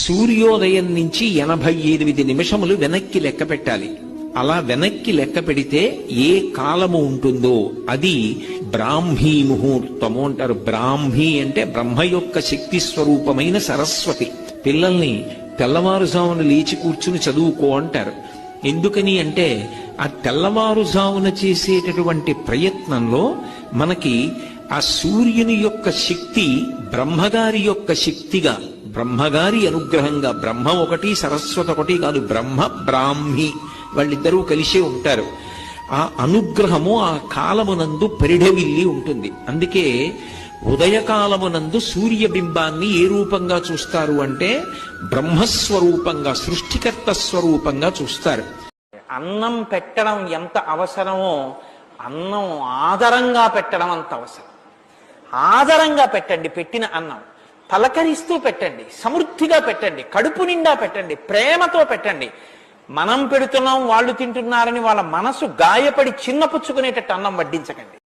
సూర్యోదయం నుంచి 88 నిమిషములు వెనక్కి లెక్క పెట్టాలి. అలా వెనక్కి లెక్క పెడితే ఏ కాలము ఉంటుందో అది బ్రాహ్మీ ముహూర్తము అంటారు. బ్రాహ్మీ అంటే బ్రహ్మ యొక్క శక్తి స్వరూపమైన సరస్వతి. పిల్లల్ని తెల్లవారుజామున లేచి కూర్చుని చదువుకో అంటారు. ఎందుకని అంటే ఆ తెల్లవారుజామున చేసేటటువంటి ప్రయత్నంలో మనకి ఆ సూర్యుని యొక్క శక్తి బ్రహ్మగారి యొక్క శక్తిగా, బ్రహ్మగారి అనుగ్రహంగా, బ్రహ్మ ఒకటి సరస్వతి ఒకటి కాదు, బ్రహ్మ బ్రాహ్మి వాళ్ళిద్దరూ కలిసే ఉంటారు. ఆ అనుగ్రహము ఆ కాలమునందు పరిఢవిల్లి ఉంటుంది. అందుకే ఉదయకాలమునందు సూర్యబింబాన్ని ఏ రూపంగా చూస్తారు అంటే బ్రహ్మస్వరూపంగా, సృష్టికర్త స్వరూపంగా చూస్తారు. అన్నం పెట్టడం ఎంత అవసరమో అన్నం ఆదరంగా పెట్టడం అంత అవసరం. ఆదరంగా పెట్టండి. పెట్టిన అన్నం పలకరిస్తూ పెట్టండి, సమృద్ధిగా పెట్టండి, కడుపు నిండా పెట్టండి, ప్రేమతో పెట్టండి. మనం పెడుతున్నాం వాళ్ళు తింటున్నారని వాళ్ళ మనసు గాయపడి చిన్నపుచ్చుకునేటట్టు అన్నం వడ్డించకండి.